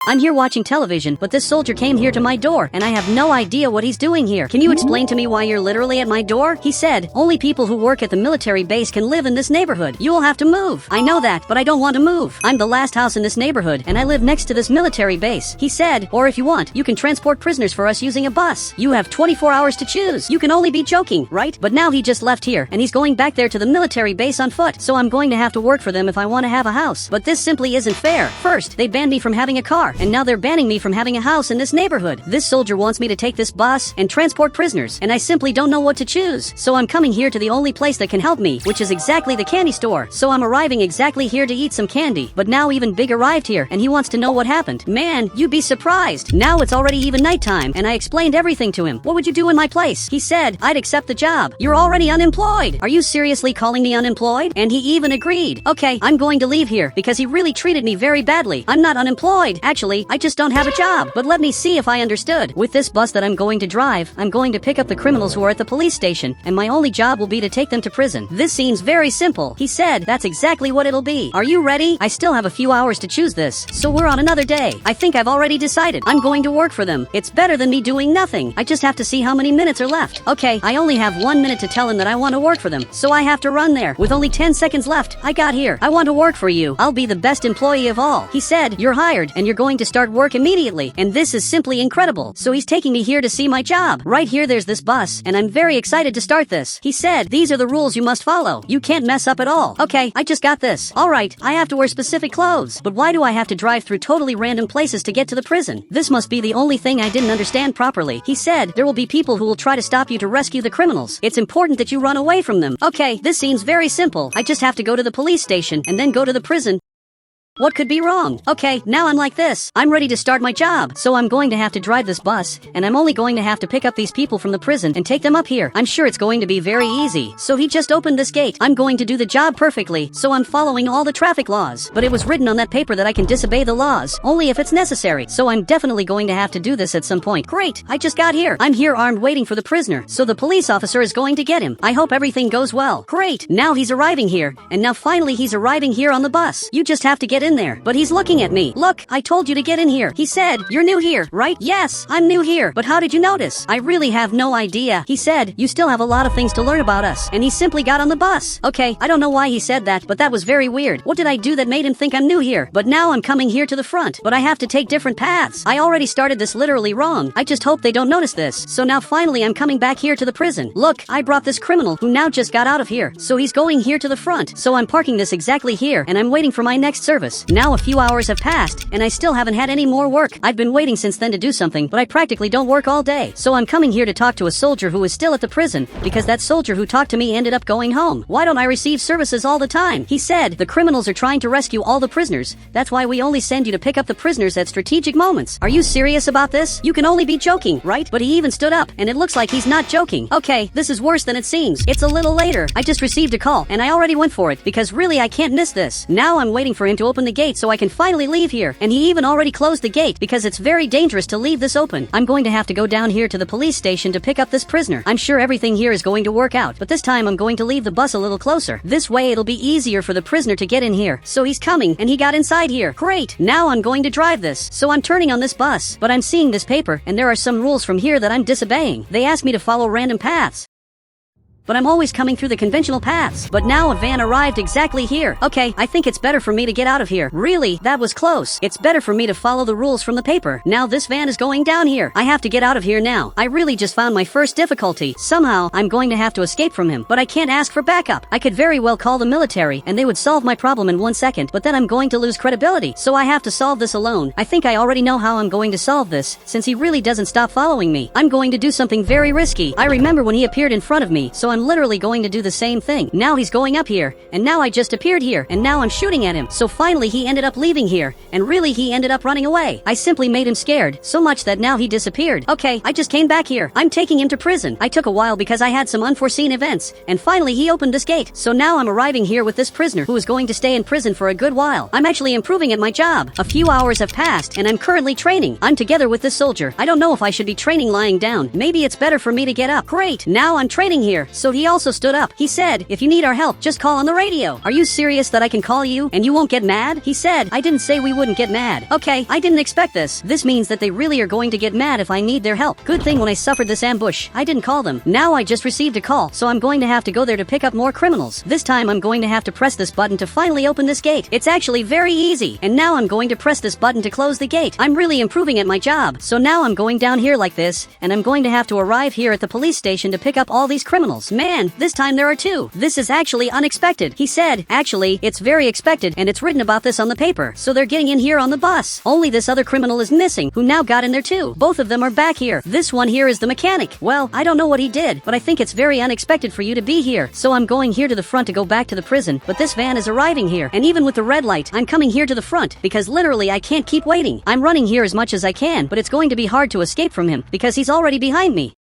I'm here watching television, but this soldier came here to my door, and I have no idea what he's doing here. Can you explain to me why you're literally at my door? He said, only people who work at the military base can live in this neighborhood. You will have to move. I know that, but I don't want to move. I'm the last house in this neighborhood, and I live next to this military base. He said, or if you want, you can transport prisoners for us using a bus. You have 24 hours to choose. You can only be joking, right? But now he just left here, and he's going back there to the military base on foot, so I'm going to have to work for them if I want to have a house. But this simply isn't fair. First, they banned me from having a car, and now they're banning me from having a house in this neighborhood. This soldier wants me to take this bus and transport prisoners, and I simply don't know what to choose. So I'm coming here to the only place that can help me, which is exactly the candy store. So I'm arriving exactly here to eat some candy. But now even Big arrived here, and he wants to know what happened. Man, you'd be surprised. Now it's already even nighttime, and I explained everything to him. What would you do in my place? He said, I'd accept the job. You're already unemployed. Are you seriously calling me unemployed? And he even agreed. Okay, I'm going to leave here because he really treated me very badly. I'm not unemployed. Actually, I just don't have a job. But let me see if I understood. With this bus that I'm going to drive, I'm going to pick up the criminals who are at the police station, and my only job will be to take them to prison. This seems very simple. He said, that's exactly what it'll be. Are you ready? I still have a few hours to choose this, so we're on another day. I think I've already decided. I'm going to work for them. It's better than me doing nothing. I just have to see how many minutes are left. Okay, I only have 1 minute to tell him that I want to work for them, so I have to run there. With only 10 seconds left, I got here. I want to work for you. I'll be the best employee of all. He said, you're hired, and you're going to start work immediately. And this is simply incredible. So he's taking me here to see my job. Right here there's this bus, and I'm very excited to start this. He said, these are the rules you must follow. You can't mess up at all. Okay, I just got this. Alright, I have to wear specific clothes. But why do I have to drive through totally random places to get to the prison? This must be the only thing I didn't understand properly. He said, there will be people who will try to stop you to rescue the criminals. It's important that you run away from them. Okay, this seems very simple. I just have to go to the police station and then go to the prison. What could be wrong? Okay, now I'm like this. I'm ready to start my job. So I'm going to have to drive this bus, and I'm only going to have to pick up these people from the prison and take them up here. I'm sure it's going to be very easy. So he just opened this gate. I'm going to do the job perfectly, so I'm following all the traffic laws. But it was written on that paper that I can disobey the laws, only if it's necessary. So I'm definitely going to have to do this at some point. Great, I just got here. I'm here armed waiting for the prisoner, so the police officer is going to get him. I hope everything goes well. Great, now he's arriving here, and now finally he's arriving here on the bus. You just have to get in there. But he's looking at me. Look, I told you to get in here. He said, you're new here, right? Yes, I'm new here. But how did you notice? I really have no idea. He said, you still have a lot of things to learn about us. And he simply got on the bus. Okay, I don't know why he said that, but that was very weird. What did I do that made him think I'm new here? But now I'm coming here to the front. But I have to take different paths. I already started this literally wrong. I just hope they don't notice this. So now finally I'm coming back here to the prison. Look, I brought this criminal who now just got out of here. So he's going here to the front. So I'm parking this exactly here, and I'm waiting for my next service. Now a few hours have passed, and I still haven't had any more work. I've been waiting since then to do something, but I practically don't work all day. So I'm coming here to talk to a soldier who is still at the prison, because that soldier who talked to me ended up going home. Why don't I receive services all the time? He said, the criminals are trying to rescue all the prisoners. That's why we only send you to pick up the prisoners at strategic moments. Are you serious about this? You can only be joking, right? But he even stood up, and it looks like he's not joking. Okay, this is worse than it seems. It's a little later. I just received a call, and I already went for it, because really I can't miss this. Now I'm waiting for him to open the gate so I can finally leave here. And he even already closed the gate because it's very dangerous to leave this open. I'm going to have to go down here to the police station to pick up this prisoner. I'm sure everything here is going to work out, but this time I'm going to leave the bus a little closer. This way it'll be easier for the prisoner to get in here. So he's coming, and he got inside here. Great, now I'm going to drive this. So I'm turning on this bus, but I'm seeing this paper, and there are some rules from here that I'm disobeying. They ask me to follow random paths, but I'm always coming through the conventional paths. But now a van arrived exactly here. Okay, I think it's better for me to get out of here. Really, that was close. It's better for me to follow the rules from the paper. Now this van is going down here. I have to get out of here now. I really just found my first difficulty. Somehow, I'm going to have to escape from him, but I can't ask for backup. I could very well call the military, and they would solve my problem in 1 second, but then I'm going to lose credibility. So I have to solve this alone. I think I already know how I'm going to solve this, since he really doesn't stop following me. I'm going to do something very risky. I remember when he appeared in front of me, so I'm literally going to do the same thing. Now he's going up here, and now I just appeared here, and now I'm shooting at him. So finally he ended up leaving here, and really he ended up running away. I simply made him scared, so much that now he disappeared. Okay, I just came back here. I'm taking him to prison. I took a while because I had some unforeseen events, and finally he opened this gate. So now I'm arriving here with this prisoner who is going to stay in prison for a good while. I'm actually improving at my job. A few hours have passed, and I'm currently training. I'm together with this soldier. I don't know if I should be training lying down. Maybe it's better for me to get up. Great, now I'm training here. so he also stood up. He said, if you need our help, just call on the radio. Are you serious that I can call you and you won't get mad? He said, I didn't say we wouldn't get mad. Okay, I didn't expect this. This means that they really are going to get mad if I need their help. Good thing when I suffered this ambush, I didn't call them. Now I just received a call, so I'm going to have to go there to pick up more criminals. This time I'm going to have to press this button to finally open this gate. It's actually very easy. And now I'm going to press this button to close the gate. I'm really improving at my job. So now I'm going down here like this, and I'm going to have to arrive here at the police station to pick up all these criminals. Man, this time there are two. This is actually unexpected. He said, actually, it's very expected, and it's written about this on the paper. So they're getting in here on the bus. Only this other criminal is missing, who now got in there too. Both of them are back here. This one here is the mechanic. Well, I don't know what he did, but I think it's very unexpected for you to be here. So I'm going here to the front to go back to the prison, but this van is arriving here, and even with the red light, I'm coming here to the front, because literally I can't keep waiting. I'm running here as much as I can, but it's going to be hard to escape from him, because he's already behind me.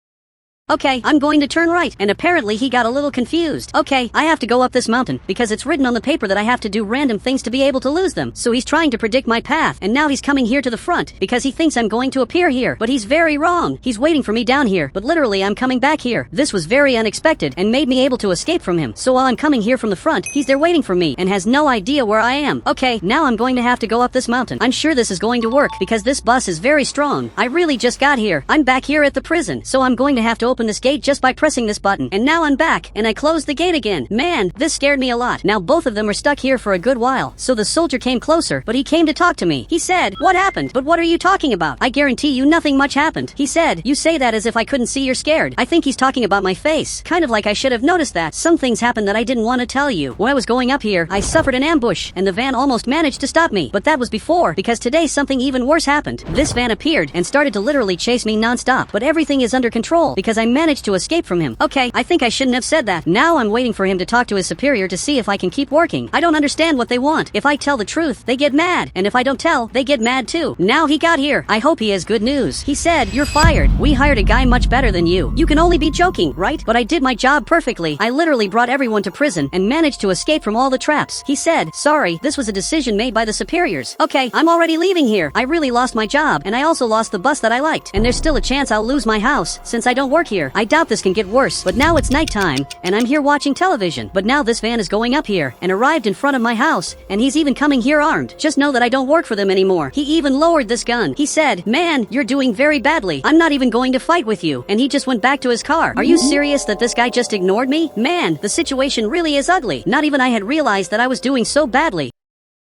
Okay, I'm going to turn right, and apparently he got a little confused. Okay, I have to go up this mountain, because it's written on the paper that I have to do random things to be able to lose them. So he's trying to predict my path, and now he's coming here to the front, because he thinks I'm going to appear here. But he's very wrong. He's waiting for me down here, but literally I'm coming back here. This was very unexpected, and made me able to escape from him. So while I'm coming here from the front, he's there waiting for me, and has no idea where I am. Okay, now I'm going to have to go up this mountain. I'm sure this is going to work, because this bus is very strong. I really just got here. I'm back here at the prison, so I'm going to have to open this gate just by pressing this button. And now I'm back, and I closed the gate again. Man, this scared me a lot. Now both of them are stuck here for a good while. So the soldier came closer, but he came to talk to me. He said, what happened? But what are you talking about? I guarantee you nothing much happened. He said, you say that as if I couldn't see you're scared. I think he's talking about my face. Kind of like I should have noticed that. Some things happened that I didn't want to tell you. When I was going up here, I suffered an ambush, and the van almost managed to stop me. But that was before, because today something even worse happened. This van appeared, and started to literally chase me non-stop. But everything is under control, because I managed to escape from him. Okay, I think I shouldn't have said that. Now I'm waiting for him to talk to his superior to see if I can keep working. I don't understand what they want. If I tell the truth, they get mad. And if I don't tell, they get mad too. Now he got here. I hope he has good news. He said, you're fired. We hired a guy much better than you. You can only be joking, right? But I did my job perfectly. I literally brought everyone to prison and managed to escape from all the traps. He said, sorry, this was a decision made by the superiors. Okay, I'm already leaving here. I really lost my job, and I also lost the bus that I liked. And there's still a chance I'll lose my house, since I don't work here. I doubt this can get worse, but now it's nighttime, and I'm here watching television. But now this van is going up here, and arrived in front of my house, and he's even coming here armed. Just know that I don't work for them anymore. He even lowered this gun. He said, man, you're doing very badly. I'm not even going to fight with you. And he just went back to his car. Are you serious that this guy just ignored me? Man, the situation really is ugly. Not even I had realized that I was doing so badly.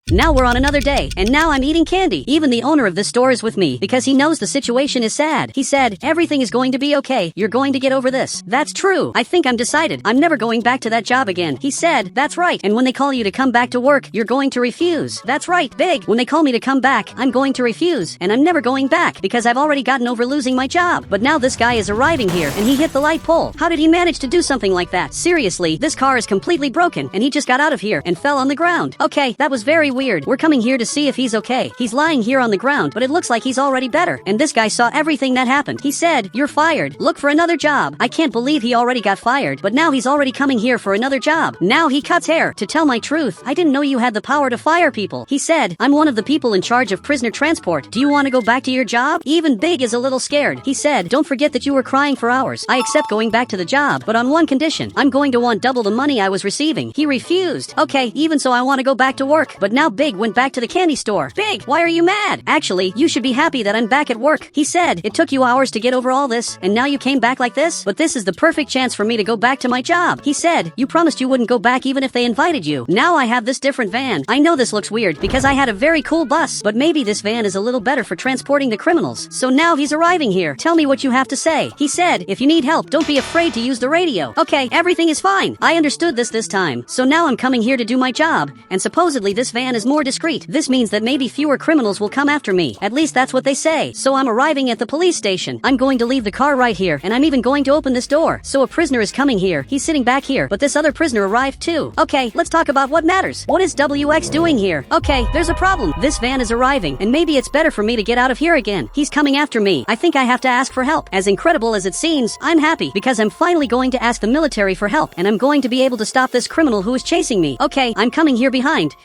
Now we're on another day, and now I'm eating candy. Even the owner of the store is with me, because he knows the situation is sad. He said, everything is going to be okay. You're going to get over this. That's true. I think I'm decided. I'm never going back to that job again. He said, that's right. And when they call you to come back to work, you're going to refuse. That's right, big. When they call me to come back, I'm going to refuse. And I'm never going back, because I've already gotten over losing my job. But now this guy is arriving here, and he hit the light pole. How did he manage to do something like that? Seriously, this car is completely broken, and he just got out of here and fell on the ground. Okay, that was very weird. We're coming here to see if he's okay. He's lying here on the ground, but it looks like he's already better. And this guy saw everything that happened. He said, you're fired. Look for another job. I can't believe he already got fired, but now he's already coming here for another job. Now he cuts hair. To tell my truth, I didn't know you had the power to fire people. He said, I'm one of the people in charge of prisoner transport. Do you want to go back to your job? Even Big is a little scared. He said, don't forget that you were crying for hours. I accept going back to the job, but on one condition. I'm going to want double the money I was receiving. He refused. Okay, even so I want to go back to work. But now Big went back to the candy store. Big, why are you mad? Actually, you should be happy that I'm back at work. He said, it took you hours to get over all this, and now you came back like this? But this is the perfect chance for me to go back to my job. He said, you promised you wouldn't go back even if they invited you. Now I have this different van. I know this looks weird, because I had a very cool bus, but maybe this van is a little better for transporting the criminals. So now he's arriving here. Tell me what you have to say. He said, if you need help, don't be afraid to use the radio. Okay, everything is fine. I understood this time. So now I'm coming here to do my job, and supposedly this van is more discreet. This means that maybe fewer criminals will come after me. At least that's what they say. So I'm arriving at the police station. I'm going to leave the car right here, and I'm even going to open this door. So a prisoner is coming here. He's sitting back here, but this other prisoner arrived too. Okay, let's talk about what matters. What is WX doing here? Okay, there's a problem. This van is arriving, and maybe it's better for me to get out of here again. He's coming after me. I think I have to ask for help. As incredible as it seems, I'm happy, because I'm finally going to ask the military for help, and I'm going to be able to stop this criminal who is chasing me. Okay, I'm coming here behind.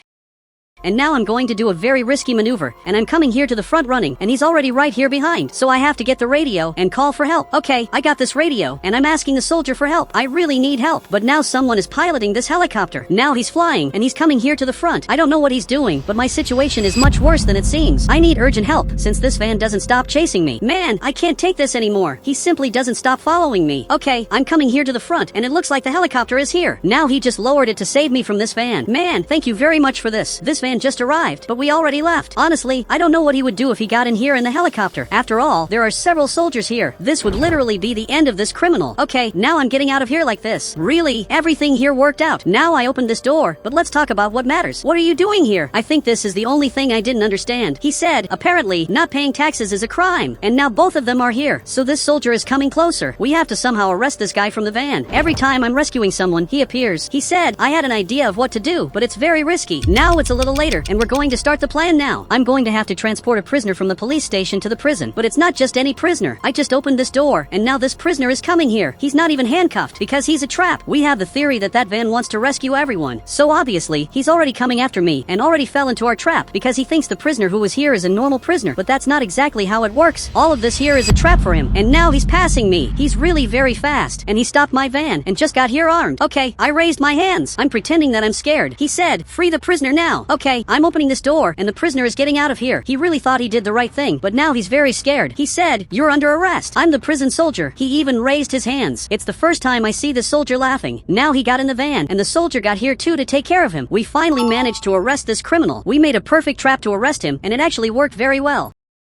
And now I'm going to do a very risky maneuver, and I'm coming here to the front running, and he's already right here behind. So I have to get the radio and call for help. Okay, I got this radio, and I'm asking the soldier for help. I really need help. But now someone is piloting this helicopter. Now he's flying, and he's coming here to the front. I don't know what he's doing, but my situation is much worse than it seems. I need urgent help, since this van doesn't stop chasing me. Man, I can't take this anymore. He simply doesn't stop following me. Okay, I'm coming here to the front, and it looks like the helicopter is here. Now he just lowered it to save me from this van. Man, thank you very much for this. This van just arrived, but we already left. Honestly, I don't know what he would do if he got in here in the helicopter. After all, there are several soldiers here. This would literally be the end of this criminal. Okay, now I'm getting out of here like this. Really, everything here worked out. Now I opened this door, but let's talk about what matters. What are you doing here? I think this is the only thing I didn't understand. He said, apparently, not paying taxes is a crime. And now both of them are here. So this soldier is coming closer. We have to somehow arrest this guy from the van. Every time I'm rescuing someone, he appears. He said, I had an idea of what to do, but it's very risky. Now it's a little later, and we're going to start the plan now. I'm going to have to transport a prisoner from the police station to the prison. But it's not just any prisoner. I just opened this door, and now this prisoner is coming here. He's not even handcuffed, because he's a trap. We have the theory that that van wants to rescue everyone. So obviously, he's already coming after me, and already fell into our trap, because he thinks the prisoner who was here is a normal prisoner. But that's not exactly how it works. All of this here is a trap for him, and now he's passing me. He's really very fast, and he stopped my van, and just got here armed. Okay, I raised my hands. I'm pretending that I'm scared. He said, free the prisoner now. Okay, I'm opening this door, and the prisoner is getting out of here. He really thought he did the right thing, but now he's very scared. He said, you're under arrest. I'm the prison soldier. He even raised his hands. It's the first time I see the soldier laughing. Now he got in the van, and the soldier got here too to take care of him. We finally managed to arrest this criminal. We made a perfect trap to arrest him, and it actually worked very well.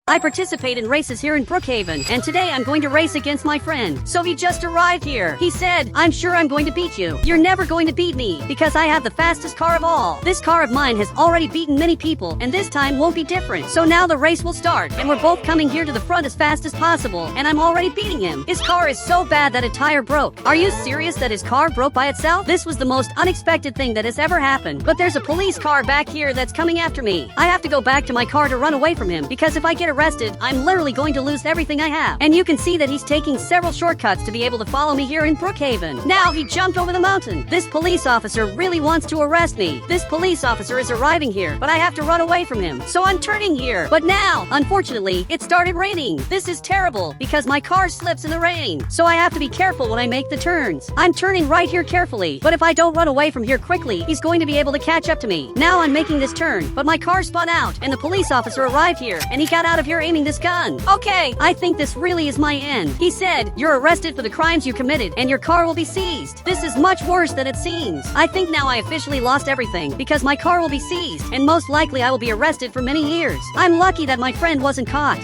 I participate in races here in Brookhaven, and today I'm going to race against my friend. So he just arrived here. He said, I'm sure I'm going to beat you. You're never going to beat me, because I have the fastest car of all. This car of mine has already beaten many people, and this time won't be different. So now the race will start, and we're both coming here to the front as fast as possible, and I'm already beating him. His car is so bad that a tire broke. Are you serious that his car broke by itself? This was the most unexpected thing that has ever happened. But there's a police car back here that's coming after me. I have to go back to my car to run away from him, because if I get arrested, I'm literally going to lose everything I have. And you can see that he's taking several shortcuts to be able to follow me here in Brookhaven. Now he jumped over the mountain. This police officer really wants to arrest me. This police officer is arriving here, but I have to run away from him. So I'm turning here. But now, unfortunately, it started raining. This is terrible, because my car slips in the rain. So I have to be careful when I make the turns. I'm turning right here carefully, but if I don't run away from here quickly, he's going to be able to catch up to me. Now I'm making this turn, but my car spun out, and the police officer arrived here, and he got out of here aiming this gun. Okay, I think this really is my end. He said, you're arrested for the crimes you committed, and your car will be seized. This is much worse than it seems. I think now I officially lost everything, because my car will be seized, and most likely I will be arrested for many years. I'm lucky that my friend wasn't caught.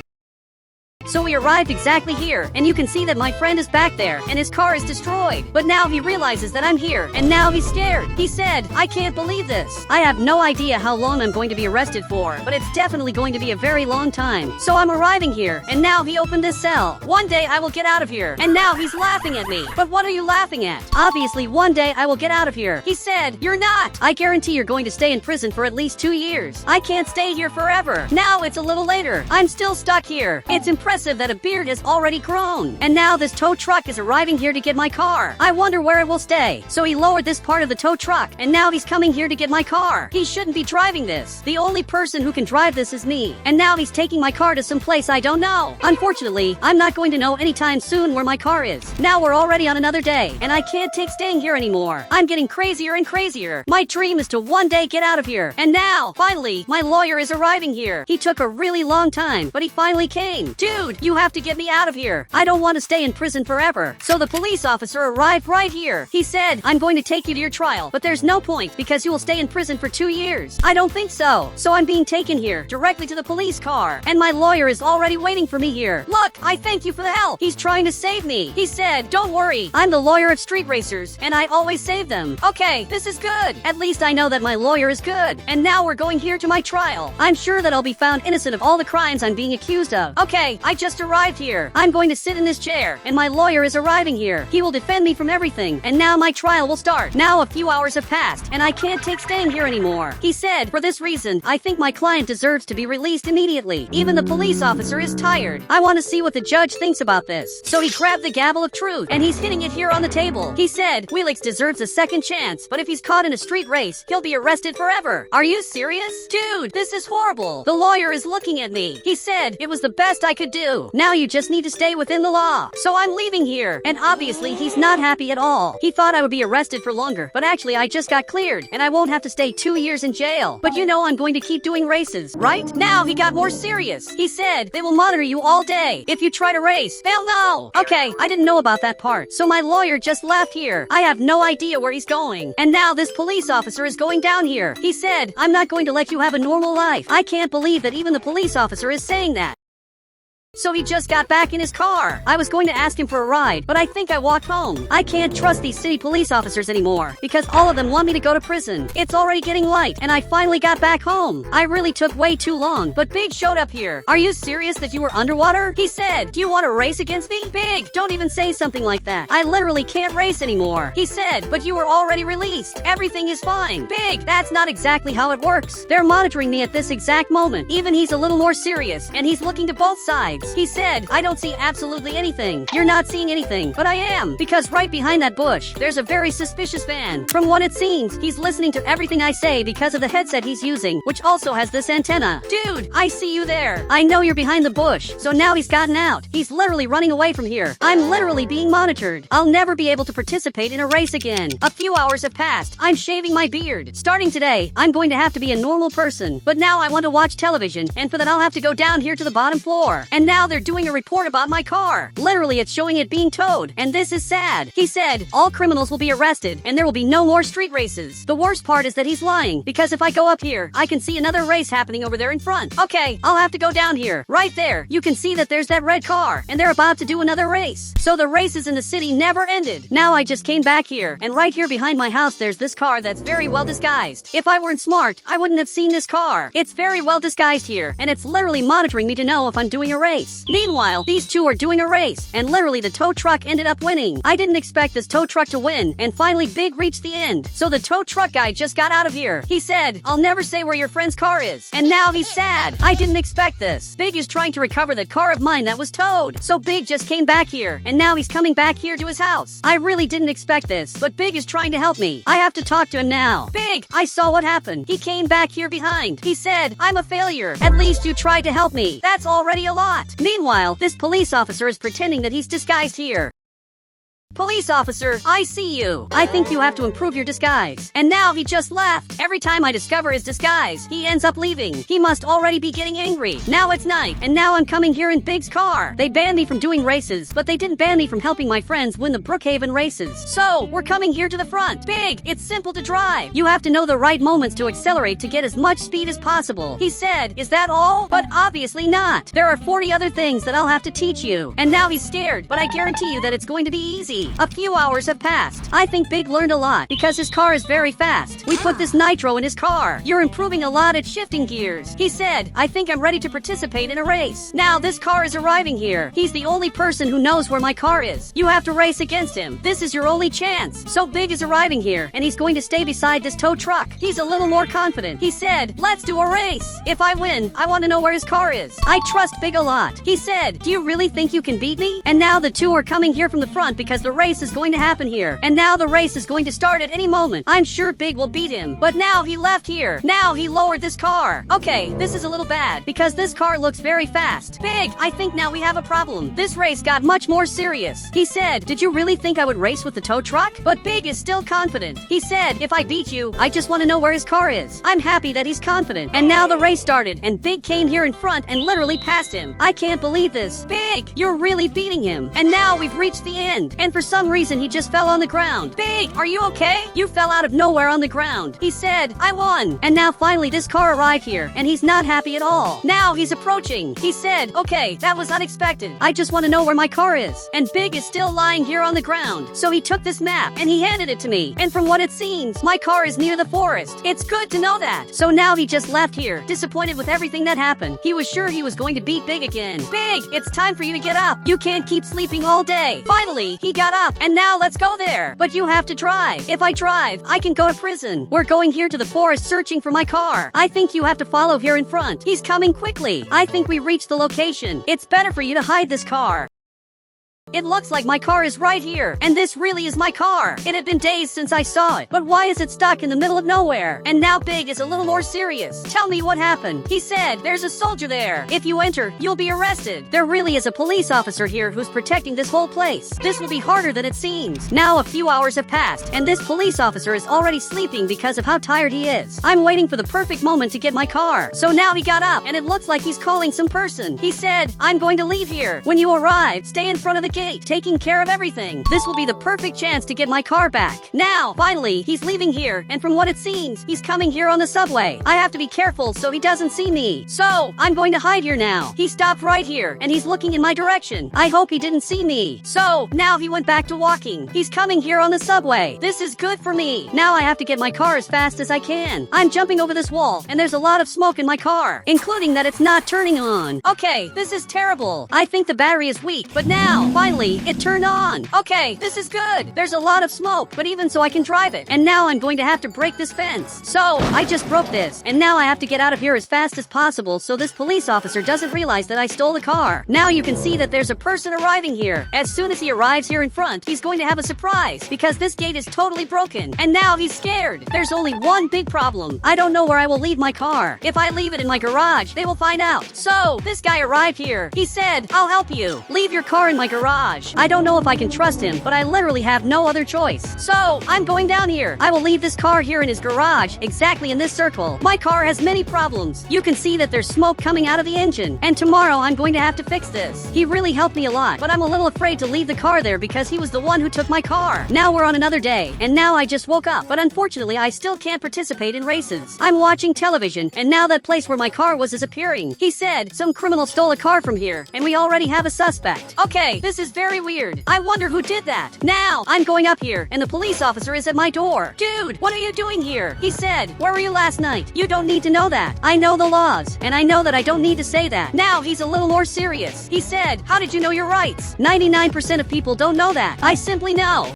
So we arrived exactly here, and you can see that my friend is back there, and his car is destroyed. But now he realizes that I'm here, and now he's scared. He said, I can't believe this. I have no idea how long I'm going to be arrested for, but it's definitely going to be a very long time. So I'm arriving here, and now he opened this cell. One day I will get out of here, and now he's laughing at me. But what are you laughing at? Obviously, one day I will get out of here. He said, you're not. I guarantee you're going to stay in prison for at least 2 years. I can't stay here forever. Now it's a little later. I'm still stuck here. It's impressive that a beard has already grown. And now this tow truck is arriving here to get my car. I wonder where it will stay. So he lowered this part of the tow truck, and now he's coming here to get my car. He shouldn't be driving this. The only person who can drive this is me. And now he's taking my car to some place I don't know. Unfortunately, I'm not going to know anytime soon where my car is. Now we're already on another day, and I can't take staying here anymore. I'm getting crazier and crazier. My dream is to one day get out of here. And now, finally, my lawyer is arriving here. He took a really long time, but he finally came. Dude, you have to get me out of here. I don't want to stay in prison forever. So the police officer arrived right here. He said, I'm going to take you to your trial, but there's no point because you will stay in prison for 2 years. I don't think so. So I'm being taken here directly to the police car, and my lawyer is already waiting for me here. Look, I thank you for the help. He's trying to save me. He said, don't worry. I'm the lawyer of street racers, and I always save them. Okay, this is good. At least I know that my lawyer is good. And now we're going here to my trial. I'm sure that I'll be found innocent of all the crimes I'm being accused of. Okay, I I just arrived here. I'm going to sit in this chair, and my lawyer is arriving here. He will defend me from everything, and now my trial will start. Now a few hours have passed, and I can't take staying here anymore. He said, for this reason, I think my client deserves to be released immediately. Even the police officer is tired. I want to see what the judge thinks about this. So he grabbed the gavel of truth, and he's hitting it here on the table. He said, Felix deserves a second chance, but if he's caught in a street race, he'll be arrested forever. Are you serious? Dude, this is horrible. The lawyer is looking at me. He said, it was the best I could do. Now you just need to stay within the law. So I'm leaving here. And obviously, he's not happy at all. He thought I would be arrested for longer, but actually I just got cleared, and I won't have to stay 2 years in jail. But you know I'm going to keep doing races, right? Now he got more serious. He said, they will monitor you all day if you try to race. Hell no! Okay, I didn't know about that part. So my lawyer just left here. I have no idea where he's going. And now this police officer is going down here. He said, I'm not going to let you have a normal life. I can't believe that even the police officer is saying that. So he just got back in his car. I was going to ask him for a ride, but I think I walked home. I can't trust these city police officers anymore, because all of them want me to go to prison. It's already getting light, and I finally got back home. I really took way too long, but Big showed up here. Are you serious that you were underwater? He said, do you want to race against me? Big, don't even say something like that. I literally can't race anymore. He said, but you were already released. Everything is fine. Big, that's not exactly how it works. They're monitoring me at this exact moment. Even he's a little more serious, and he's looking to both sides. He said, I don't see absolutely anything. You're not seeing anything, but I am. Because right behind that bush, there's a very suspicious man. From what it seems, he's listening to everything I say because of the headset he's using, which also has this antenna. Dude, I see you there. I know you're behind the bush, so now he's gotten out. He's literally running away from here. I'm literally being monitored. I'll never be able to participate in a race again. A few hours have passed. I'm shaving my beard. Starting today, I'm going to have to be a normal person. But now I want to watch television, and for that I'll have to go down here to the bottom floor. And now they're doing a report about my car. Literally, it's showing it being towed, and this is sad. He said, all criminals will be arrested, and there will be no more street races. The worst part is that he's lying, because if I go up here, I can see another race happening over there in front. Okay, I'll have to go down here. Right there, you can see that there's that red car, and they're about to do another race. So the races in the city never ended. Now I just came back here, and right here behind my house there's this car that's very well disguised. If I weren't smart, I wouldn't have seen this car. It's very well disguised here, and it's literally monitoring me to know if I'm doing a race. Meanwhile, these two are doing a race, and literally the tow truck ended up winning. I didn't expect this tow truck to win, and finally Big reached the end. So the tow truck guy just got out of here. He said, I'll never say where your friend's car is. And now he's sad. I didn't expect this. Big is trying to recover the car of mine that was towed. So Big just came back here, and now he's coming back here to his house. I really didn't expect this, but Big is trying to help me. I have to talk to him now. Big, I saw what happened. He came back here behind. He said, I'm a failure. At least you tried to help me. That's already a lot. Meanwhile, this police officer is pretending that he's disguised here. Police officer, I see you. I think you have to improve your disguise. And now he just left. Every time I discover his disguise, he ends up leaving. He must already be getting angry. Now it's night, and now I'm coming here in Big's car. They banned me from doing races, but they didn't ban me from helping my friends win the Brookhaven races. So, we're coming here to the front. Big, it's simple to drive. You have to know the right moments to accelerate to get as much speed as possible. He said, is that all? But obviously not. There are 40 other things that I'll have to teach you. And now he's scared, but I guarantee you that it's going to be easy. A few hours have passed. I think Big learned a lot because his car is very fast. We put this nitro in his car. You're improving a lot at shifting gears. He said, I think I'm ready to participate in a race. Now this car is arriving here. He's the only person who knows where my car is. You have to race against him. This is your only chance. So Big is arriving here, and he's going to stay beside this tow truck. He's a little more confident. He said, let's do a race. If I win, I want to know where his car is. I trust Big a lot. He said, do you really think you can beat me? And now the two are coming here from the front because the race is going to happen here. And now the race is going to start at any moment. I'm sure Big will beat him. But now he left here. Now he lowered this car. Okay, this is a little bad because this car looks very fast. Big, I think now we have a problem. This race got much more serious. He said, did you really think I would race with the tow truck? But Big is still confident. He said, if I beat you, I just want to know where his car is. I'm happy that he's confident. And now the race started, and Big came here in front and literally passed him. I can't believe this. Big, you're really beating him. And now we've reached the end. And for some reason he just fell on the ground. Big, are you okay? You fell out of nowhere on the ground. He said, I won. And now finally this car arrived here, and he's not happy at all. Now he's approaching. He said, okay, that was unexpected. I just want to know where my car is. And Big is still lying here on the ground. So he took this map, and he handed it to me. And from what it seems, my car is near the forest. It's good to know that. So now he just left here, disappointed with everything that happened. He was sure he was going to beat Big again. Big, it's time for you to get up. You can't keep sleeping all day. Finally, he got up, and now let's go there. But you have to drive. If I drive, I can go to prison. We're going here to the forest searching for my car. I think you have to follow here in front. He's coming quickly. I think we reached the location. It's better for you to hide this car. It looks like my car is right here, and this really is my car. It had been days since I saw it, but why is it stuck in the middle of nowhere? And now Big is a little more serious. Tell me what happened. He said, there's a soldier there. If you enter, you'll be arrested. There really is a police officer here who's protecting this whole place. This will be harder than it seems. Now a few hours have passed, and this police officer is already sleeping because of how tired he is. I'm waiting for the perfect moment to get my car. So now he got up, and it looks like he's calling some person. He said, I'm going to leave here. When you arrive, stay in front of the gate, taking care of everything. This will be the perfect chance to get my car back. Now, finally, he's leaving here, and from what it seems, he's coming here on the subway. I have to be careful so he doesn't see me. So, I'm going to hide here now. He stopped right here, and he's looking in my direction. I hope he didn't see me. So, now he went back to walking. He's coming here on the subway. This is good for me. Now I have to get my car as fast as I can. I'm jumping over this wall, and there's a lot of smoke in my car, including that it's not turning on. Okay, this is terrible. I think the battery is weak, but now, finally, it turned on. Okay, this is good. There's a lot of smoke, but even so I can drive it. And now I'm going to have to break this fence. So, I just broke this, and now I have to get out of here as fast as possible so this police officer doesn't realize that I stole the car. Now you can see that there's a person arriving here. As soon as he arrives here in front, he's going to have a surprise because this gate is totally broken. And now he's scared. There's only one big problem. I don't know where I will leave my car. If I leave it in my garage, they will find out. So, this guy arrived here. He said, I'll help you. Leave your car in my garage. I don't know if I can trust him, but I literally have no other choice. So, I'm going down here. I will leave this car here in his garage, exactly in this circle. My car has many problems. You can see that there's smoke coming out of the engine, and tomorrow I'm going to have to fix this. He really helped me a lot, but I'm a little afraid to leave the car there because he was the one who took my car. Now we're on another day, and now I just woke up, but unfortunately I still can't participate in races. I'm watching television, and now that place where my car was is appearing. He said, some criminal stole a car from here, and we already have a suspect. Okay, this is very weird. I wonder who did that. Now, I'm going up here, and the police officer is at my door. Dude, what are you doing here? He said, where were you last night? You don't need to know that. I know the laws, and I know that I don't need to say that. Now, he's a little more serious. He said, how did you know your rights? 99% of people don't know that. I simply know.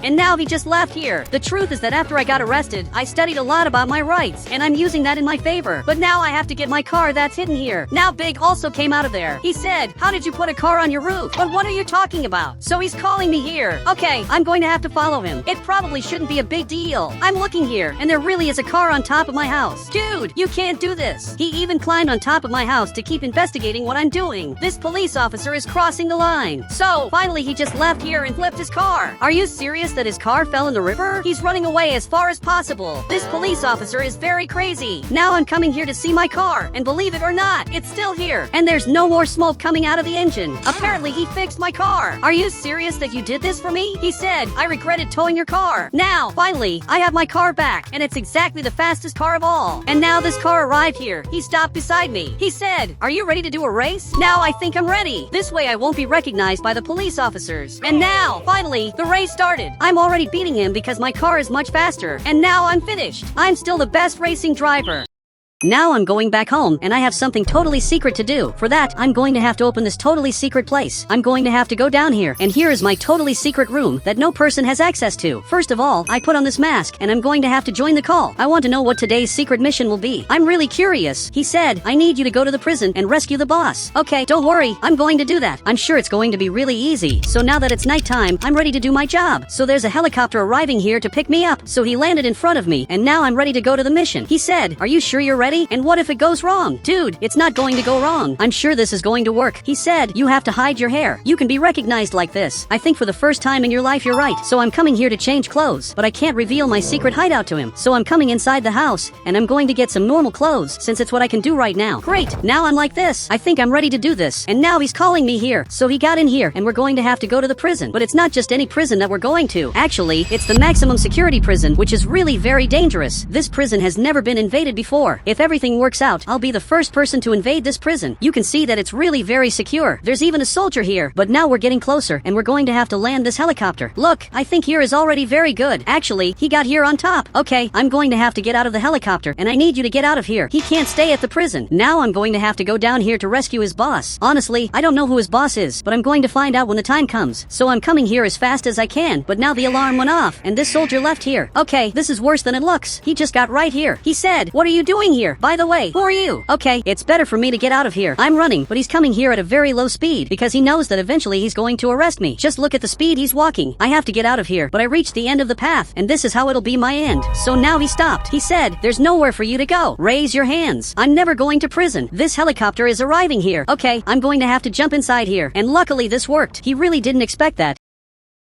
And now he just left here. The truth is that after I got arrested, I studied a lot about my rights, and I'm using that in my favor. But now I have to get my car that's hidden here. Now Big also came out of there. He said, how did you put a car on your roof? But what are you talking about? So he's calling me here. Okay, I'm going to have to follow him. It probably shouldn't be a big deal. I'm looking here, and there really is a car on top of my house. Dude, you can't do this. He even climbed on top of my house to keep investigating what I'm doing. This police officer is crossing the line. So, finally he just left here and flipped his car. Are you serious that his car fell in the river? He's running away as far as possible. This police officer is very crazy. Now I'm coming here to see my car, and believe it or not, it's still here. And there's no more smoke coming out of the engine. Apparently he fixed my car. Are you serious that you did this for me? He said, I regretted towing your car. Now, finally, I have my car back, and it's exactly the fastest car of all. And now this car arrived here. He stopped beside me. He said, are you ready to do a race? Now I think I'm ready. This way I won't be recognized by the police officers. And now, finally, the race started. I'm already beating him because my car is much faster. And now I'm finished. I'm still the best racing driver. Now I'm going back home, and I have something totally secret to do. For that, I'm going to have to open this totally secret place. I'm going to have to go down here, and here is my totally secret room that no person has access to. First of all, I put on this mask, and I'm going to have to join the call. I want to know what today's secret mission will be. I'm really curious. He said, I need you to go to the prison and rescue the boss. Okay, don't worry. I'm going to do that. I'm sure it's going to be really easy. So now that it's nighttime, I'm ready to do my job. So there's a helicopter arriving here to pick me up. So he landed in front of me, and now I'm ready to go to the mission. He said, are you sure you're ready? already? And what if it goes wrong? Dude, it's not going to go wrong. I'm sure this is going to work. He said, you have to hide your hair. You can be recognized like this. I think for the first time in your life you're right. So I'm coming here to change clothes, but I can't reveal my secret hideout to him. So I'm coming inside the house, and I'm going to get some normal clothes, since it's what I can do right now. Great, now I'm like this. I think I'm ready to do this. And now he's calling me here. So he got in here, and we're going to have to go to the prison. But it's not just any prison that we're going to. Actually, it's the maximum security prison, which is really very dangerous. This prison has never been invaded before. If everything works out, I'll be the first person to invade this prison. You can see that it's really very secure. There's even a soldier here. But now we're getting closer, and we're going to have to land this helicopter. Look, I think here is already very good. Actually, he got here on top. Okay, I'm going to have to get out of the helicopter, and I need you to get out of here. He can't stay at the prison. Now I'm going to have to go down here to rescue his boss. Honestly, I don't know who his boss is, but I'm going to find out when the time comes. So I'm coming here as fast as I can, but now the alarm went off, and this soldier left here. Okay, this is worse than it looks. He just got right here. He said, what are you doing here? By the way, who are you? Okay, it's better for me to get out of here. I'm running, but he's coming here at a very low speed, because he knows that eventually he's going to arrest me. Just look at the speed he's walking. I have to get out of here, but I reached the end of the path, and this is how it'll be my end. So now he stopped. He said, there's nowhere for you to go. Raise your hands. I'm never going to prison. This helicopter is arriving here. Okay, I'm going to have to jump inside here, and luckily this worked. He really didn't expect that.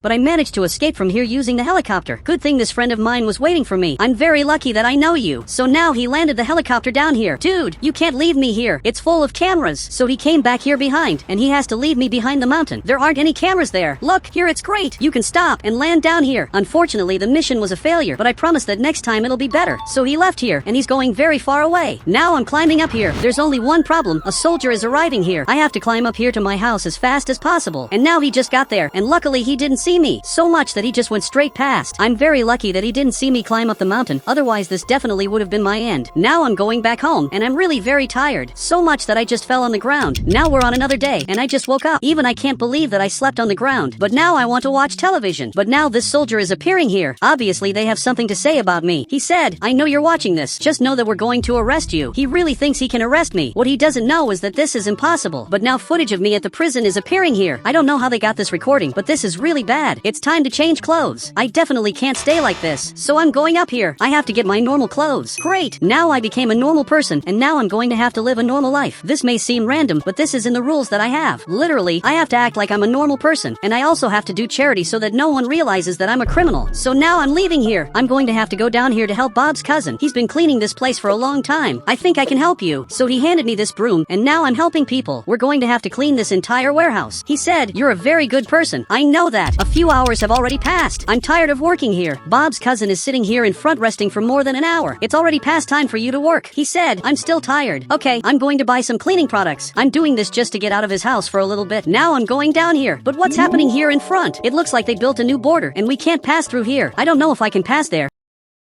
But I managed to escape from here using the helicopter. Good thing this friend of mine was waiting for me. I'm very lucky that I know you. So now he landed the helicopter down here. Dude, you can't leave me here. It's full of cameras. So he came back here behind, and he has to leave me behind the mountain. There aren't any cameras there. Look, here it's great. You can stop and land down here. Unfortunately, the mission was a failure, but I promise that next time it'll be better. So he left here, and he's going very far away. Now I'm climbing up here. There's only one problem. A soldier is arriving here. I have to climb up here to my house as fast as possible. And now he just got there, and luckily he didn't see me. So much that he just went straight past. I'm very lucky that he didn't see me climb up the mountain, otherwise this definitely would have been my end. Now I'm going back home, and I'm really very tired. So much that I just fell on the ground. Now we're on another day, and I just woke up. Even I can't believe that I slept on the ground. But now I want to watch television. But now this soldier is appearing here. Obviously they have something to say about me. He said, I know you're watching this. Just know that we're going to arrest you. He really thinks he can arrest me. What he doesn't know is that this is impossible. But now footage of me at the prison is appearing here. I don't know how they got this recording, but this is really bad. It's time to change clothes. I definitely can't stay like this. So I'm going up here. I have to get my normal clothes. Great. Now I became a normal person, and now I'm going to have to live a normal life. This may seem random, but this is in the rules that I have. Literally, I have to act like I'm a normal person, and I also have to do charity so that no one realizes that I'm a criminal. So now I'm leaving here. I'm going to have to go down here to help Bob's cousin. He's been cleaning this place for a long time. I think I can help you. So he handed me this broom, and now I'm helping people. We're going to have to clean this entire warehouse. He said, you're a very good person. I know that. A few hours have already passed. I'm tired of working here. Bob's cousin is sitting here in front resting for more than an hour. It's already past time for you to work. He said, I'm still tired. Okay, I'm going to buy some cleaning products. I'm doing this just to get out of his house for a little bit. Now I'm going down here. But what's happening here in front? It looks like they built a new border, and we can't pass through here. I don't know if I can pass there.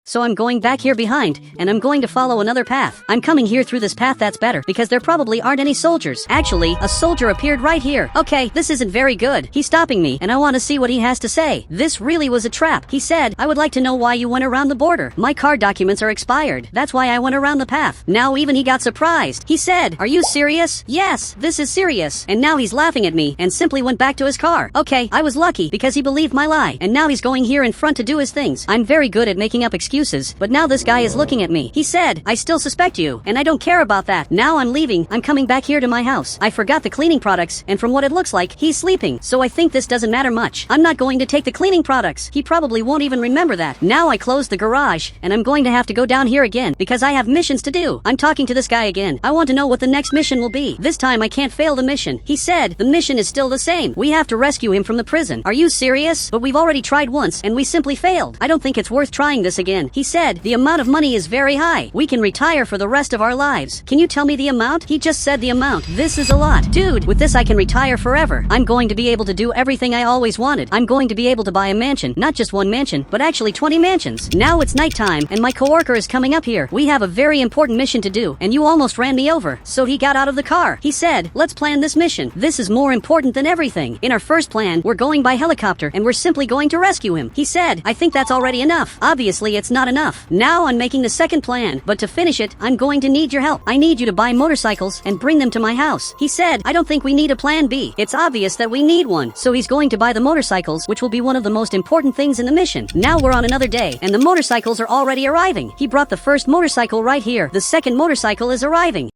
So I'm going back here behind, and I'm going to follow another path. I'm coming here through this path that's better, because there probably aren't any soldiers. Actually, a soldier appeared right here. Okay, this isn't very good. He's stopping me, and I want to see what he has to say. This really was a trap. He said, I would like to know why you went around the border. My car documents are expired. That's why I went around the path. Now even he got surprised. He said, are you serious? Yes, this is serious. And now he's laughing at me, and simply went back to his car. Okay, I was lucky, because he believed my lie, and now he's going here in front to do his things. I'm very good at making up excuses. But now this guy is looking at me. He said, I still suspect you, and I don't care about that. Now I'm leaving. I'm coming back here to my house. I forgot the cleaning products, and from what it looks like, he's sleeping. So I think this doesn't matter much. I'm not going to take the cleaning products. He probably won't even remember that. Now I close the garage, and I'm going to have to go down here again, because I have missions to do. I'm talking to this guy again. I want to know what the next mission will be. This time I can't fail the mission. He said, the mission is still the same. We have to rescue him from the prison. Are you serious? But we've already tried once, and we simply failed. I don't think it's worth trying this again. He said, the amount of money is very high. We can retire for the rest of our lives. Can you tell me the amount? He just said the amount. This is a lot. Dude, with this I can retire forever. I'm going to be able to do everything I always wanted. I'm going to be able to buy a mansion. Not just one mansion, but actually 20 mansions. Now it's nighttime, and my coworker is coming up here. We have a very important mission to do, and you almost ran me over. So he got out of the car. He said, let's plan this mission. This is more important than everything. In our first plan, we're going by helicopter, and we're simply going to rescue him. He said, I think that's already enough. Obviously, it's that's not enough. Now I'm making the second plan, but to finish it, I'm going to need your help. I need you to buy motorcycles and bring them to my house. He said, I don't think we need a plan B. It's obvious that we need one. So he's going to buy the motorcycles, which will be one of the most important things in the mission. Now we're on another day, and the motorcycles are already arriving. He brought the first motorcycle right here. The second motorcycle is arriving.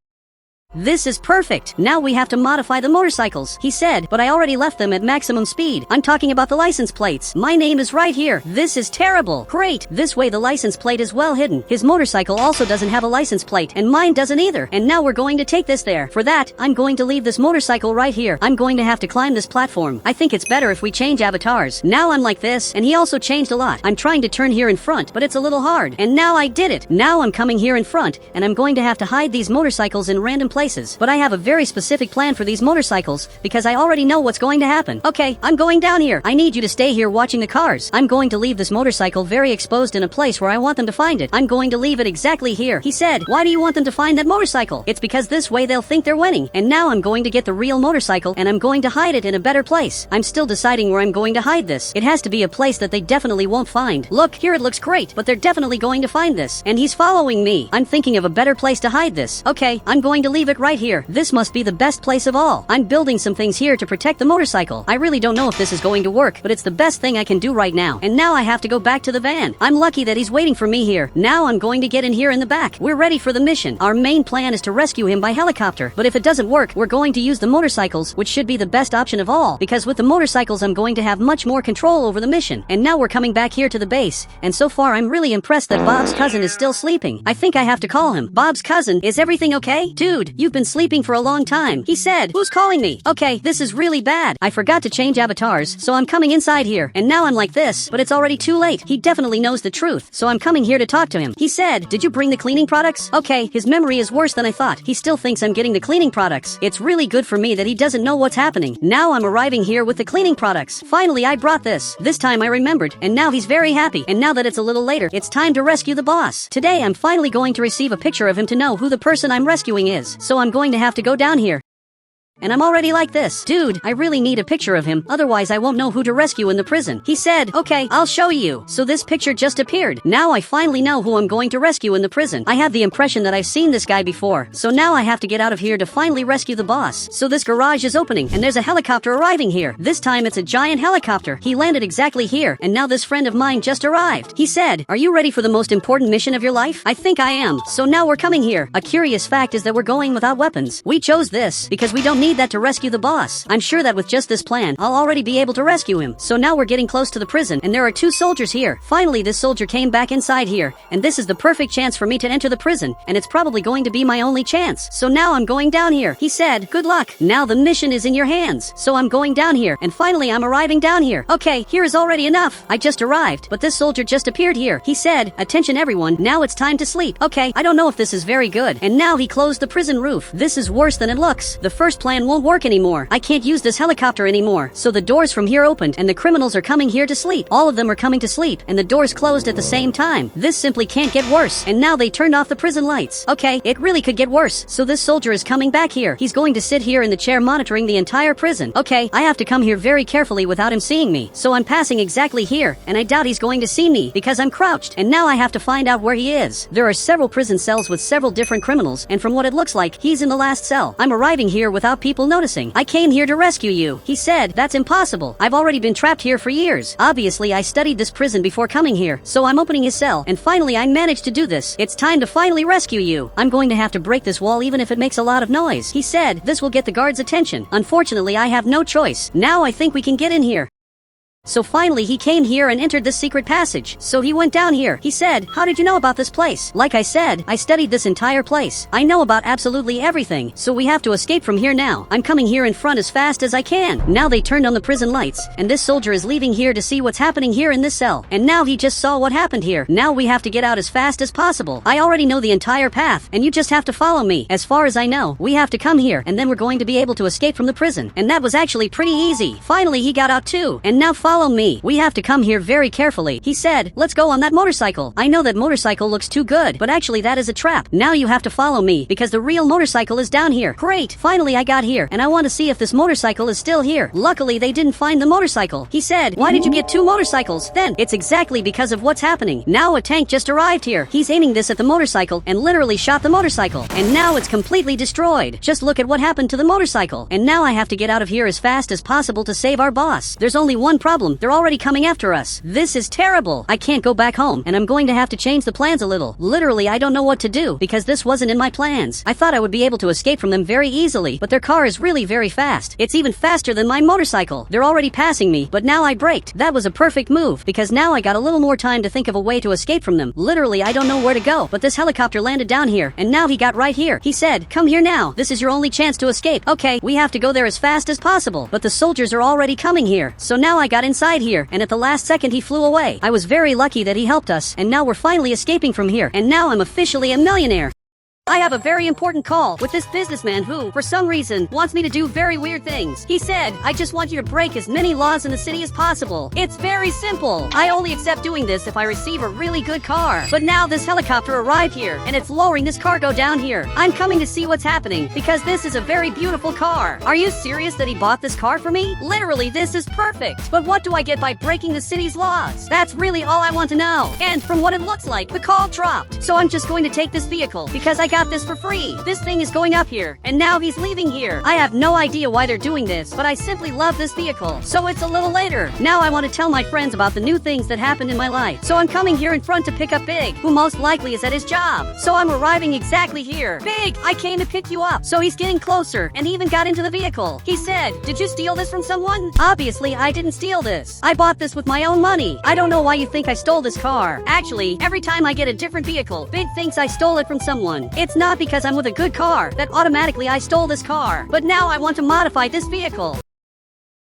This is perfect. Now we have to modify the motorcycles. He said, but I already left them at maximum speed. I'm talking about the license plates. My name is right here. This is terrible. Great. This way the license plate is well hidden. His motorcycle also doesn't have a license plate, and mine doesn't either. And now we're going to take this there. For that, I'm going to leave this motorcycle right here. I'm going to have to climb this platform. I think it's better if we change avatars. Now I'm like this, and he also changed a lot. I'm trying to turn here in front, but it's a little hard. And now I did it. Now I'm coming here in front, and I'm going to have to hide these motorcycles in random places. But I have a very specific plan for these motorcycles because I already know what's going to happen. Okay, I'm going down here. I need you to stay here watching the cars. I'm going to leave this motorcycle very exposed in a place where I want them to find it. I'm going to leave it exactly here. He said, why do you want them to find that motorcycle? It's because this way they'll think they're winning. And now I'm going to get the real motorcycle and I'm going to hide it in a better place. I'm still deciding where I'm going to hide this. It has to be a place that they definitely won't find. Look, here it looks great, but they're definitely going to find this. And he's following me. I'm thinking of a better place to hide this. Okay, I'm going to leave it right here. This must be the best place of all. I'm building some things here to protect the motorcycle. I really don't know if this is going to work, but it's the best thing I can do right now. And now I have to go back to the van. I'm lucky that he's waiting for me here. Now I'm going to get in here in the back. We're ready for the mission. Our main plan is to rescue him by helicopter. But if it doesn't work, we're going to use the motorcycles, which should be the best option of all. Because with the motorcycles, I'm going to have much more control over the mission. And now we're coming back here to the base. And so far, I'm really impressed that Bob's cousin is still sleeping. I think I have to call him. Bob's cousin, is everything okay? Dude, you've been sleeping for a long time. He said, who's calling me? Okay, this is really bad. I forgot to change avatars, so I'm coming inside here. And now I'm like this, but it's already too late. He definitely knows the truth, so I'm coming here to talk to him. He said, did you bring the cleaning products? Okay, his memory is worse than I thought. He still thinks I'm getting the cleaning products. It's really good for me that he doesn't know what's happening. Now I'm arriving here with the cleaning products. Finally, I brought this. This time I remembered, and now he's very happy. And now that it's a little later, it's time to rescue the boss. Today, I'm finally going to receive a picture of him to know who the person I'm rescuing is. So I'm going to have to go down here. And I'm already like this. Dude, I really need a picture of him, otherwise I won't know who to rescue in the prison. He said, okay, I'll show you. So this picture just appeared. Now I finally know who I'm going to rescue in the prison. I have the impression that I've seen this guy before. So now I have to get out of here to finally rescue the boss. So this garage is opening, and there's a helicopter arriving here. This time it's a giant helicopter. He landed exactly here, and now this friend of mine just arrived. He said, are you ready for the most important mission of your life? I think I am. So now we're coming here. A curious fact is that we're going without weapons. We chose this because we don't need that to rescue the boss. I'm sure that with just this plan, I'll already be able to rescue him. So now we're getting close to the prison, and there are 2 soldiers here. Finally, this soldier came back inside here, and this is the perfect chance for me to enter the prison, and it's probably going to be my only chance. So now I'm going down here. He said, good luck. Now the mission is in your hands. So I'm going down here, and finally I'm arriving down here. Okay, here is already enough. I just arrived, but this soldier just appeared here. He said, attention everyone, now it's time to sleep. Okay, I don't know if this is very good. And now he closed the prison roof. This is worse than it looks. The first plan won't work anymore. I can't use this helicopter anymore. So the doors from here opened, and the criminals are coming here to sleep. All of them are coming to sleep, and the doors closed at the same time. This simply can't get worse. And now they turned off the prison lights. Okay, it really could get worse. So this soldier is coming back here. He's going to sit here in the chair monitoring the entire prison. Okay, I have to come here very carefully without him seeing me. So I'm passing exactly here, and I doubt he's going to see me because I'm crouched. And now I have to find out where he is. There are several prison cells with several different criminals, and from what it looks like, he's in the last cell. I'm arriving here without people noticing. I came here to rescue you. He said, that's impossible. I've already been trapped here for years. Obviously, I studied this prison before coming here, so I'm opening his cell, and finally I managed to do this. It's time to finally rescue you. I'm going to have to break this wall even if it makes a lot of noise. He said, this will get the guards' attention. Unfortunately, I have no choice. Now I think we can get in here. So finally he came here and entered this secret passage. So he went down here. He said, how did you know about this place? Like I said, I studied this entire place. I know about absolutely everything. So we have to escape from here now. I'm coming here in front as fast as I can. Now they turned on the prison lights, and this soldier is leaving here to see what's happening here in this cell. And now he just saw what happened here. Now we have to get out as fast as possible. I already know the entire path, and you just have to follow me. As far as I know, we have to come here, and then we're going to be able to escape from the prison. And that was actually pretty easy. Finally he got out too. And now follow Follow me. We have to come here very carefully. He said, let's go on that motorcycle. I know that motorcycle looks too good, but actually that is a trap. Now you have to follow me because the real motorcycle is down here. Great. Finally I got here and I want to see if this motorcycle is still here. Luckily they didn't find the motorcycle. He said, why did you get 2 motorcycles? Then, it's exactly because of what's happening. Now a tank just arrived here. He's aiming this at the motorcycle and literally shot the motorcycle. And now it's completely destroyed. Just look at what happened to the motorcycle. And now I have to get out of here as fast as possible to save our boss. There's only one problem. They're already coming after us. This is terrible. I can't go back home and I'm going to have to change the plans a little. Literally, I don't know what to do because this wasn't in my plans. I thought I would be able to escape from them very easily, but their car is really very fast. It's even faster than my motorcycle. They're already passing me, but now I braked. That was a perfect move because now I got a little more time to think of a way to escape from them. Literally, I don't know where to go, but this helicopter landed down here and now he got right here. He said, come here now. This is your only chance to escape. Okay, we have to go there as fast as possible, but the soldiers are already coming here. So now I got inside here and at the last second he flew away. I was very lucky that he helped us and now we're finally escaping from here and now I'm officially a millionaire. I have a very important call with this businessman who, for some reason, wants me to do very weird things. He said, I just want you to break as many laws in the city as possible. It's very simple. I only accept doing this if I receive a really good car. But now this helicopter arrived here, and it's lowering this cargo down here. I'm coming to see what's happening, because this is a very beautiful car. Are you serious that he bought this car for me? Literally, this is perfect. But what do I get by breaking the city's laws? That's really all I want to know. And from what it looks like, the call dropped. So I'm just going to take this vehicle, because I got this for free. This thing is going up here, and now he's leaving here. I have no idea why they're doing this, but I simply love this vehicle. So it's a little later. Now I want to tell my friends about the new things that happened in my life. So I'm coming here in front to pick up Big, who most likely is at his job. So I'm arriving exactly here. Big, I came to pick you up. So he's getting closer, and he even got into the vehicle. He said, did you steal this from someone? Obviously, I didn't steal this. I bought this with my own money. I don't know why you think I stole this car. Actually, every time I get a different vehicle, Big thinks I stole it from someone. It's not because I'm with a good car that automatically I stole this car. But now I want to modify this vehicle.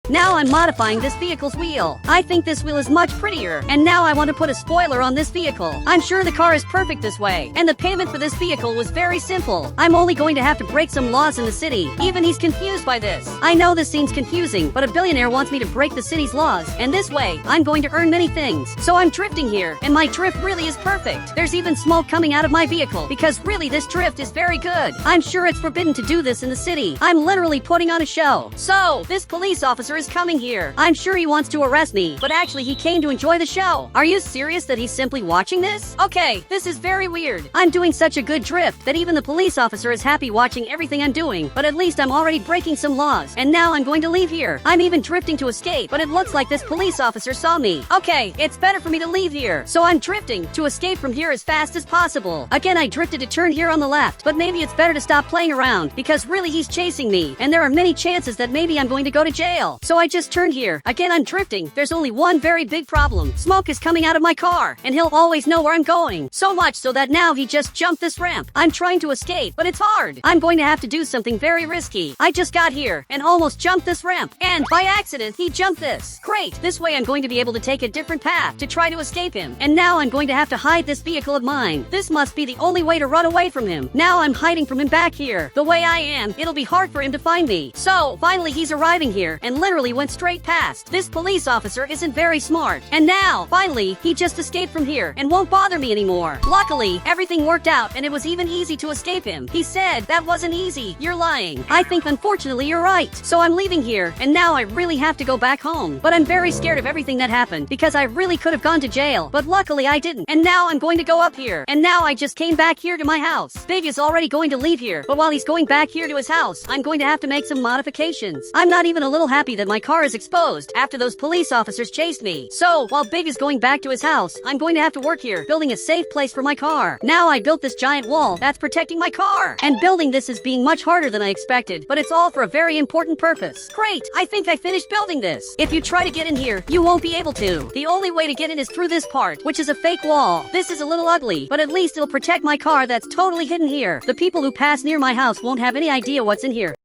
Now I'm modifying this vehicle's wheel. I think this wheel is much prettier. And now I want to put a spoiler on this vehicle. I'm sure the car is perfect this way. And the payment for this vehicle was very simple. I'm only going to have to break some laws in the city. Even he's confused by this. I know this seems confusing, but a billionaire wants me to break the city's laws. And this way, I'm going to earn many things. So I'm drifting here, and my drift really is perfect. There's even smoke coming out of my vehicle, because really this drift is very good. I'm sure it's forbidden to do this in the city. I'm literally putting on a show. So, this police officer is coming here. I'm sure he wants to arrest me, but actually he came to enjoy the show. Are you serious that he's simply watching this? Okay, this is very weird. I'm doing such a good drift that even the police officer is happy watching everything I'm doing, but at least I'm already breaking some laws, and now I'm going to leave here. I'm even drifting to escape, but it looks like this police officer saw me. Okay, it's better for me to leave here. So I'm drifting to escape from here as fast as possible. Again, I drifted to turn here on the left, but maybe it's better to stop playing around, because really he's chasing me, and there are many chances that maybe I'm going to go to jail. So I just turned here. Again, I'm drifting. There's only one very big problem. Smoke is coming out of my car, and he'll always know where I'm going. So much so that now he just jumped this ramp. I'm trying to escape, but it's hard. I'm going to have to do something very risky. I just got here and almost jumped this ramp, and by accident, he jumped this. Great. This way I'm going to be able to take a different path to try to escape him. And now I'm going to have to hide this vehicle of mine. This must be the only way to run away from him. Now I'm hiding from him back here. The way I am, it'll be hard for him to find me. So, finally he's arriving here and literally went straight past. This police officer isn't very smart. And now, finally, he just escaped from here and won't bother me anymore. Luckily, everything worked out and it was even easy to escape him. He said, that wasn't easy. You're lying. I think unfortunately you're right. So I'm leaving here and now I really have to go back home. But I'm very scared of everything that happened because I really could have gone to jail. But luckily I didn't. And now I'm going to go up here. And now I just came back here to my house. Big is already going to leave here. But while he's going back here to his house, I'm going to have to make some modifications. I'm not even a little happy that my car is exposed after those police officers chased me. So, while Big is going back to his house, I'm going to have to work here, building a safe place for my car. Now I built this giant wall that's protecting my car. And building this is being much harder than I expected, but it's all for a very important purpose. Great, I think I finished building this. If you try to get in here, you won't be able to. The only way to get in is through this part, which is a fake wall. This is a little ugly, but at least it'll protect my car that's totally hidden here. The people who pass near my house won't have any idea what's in here.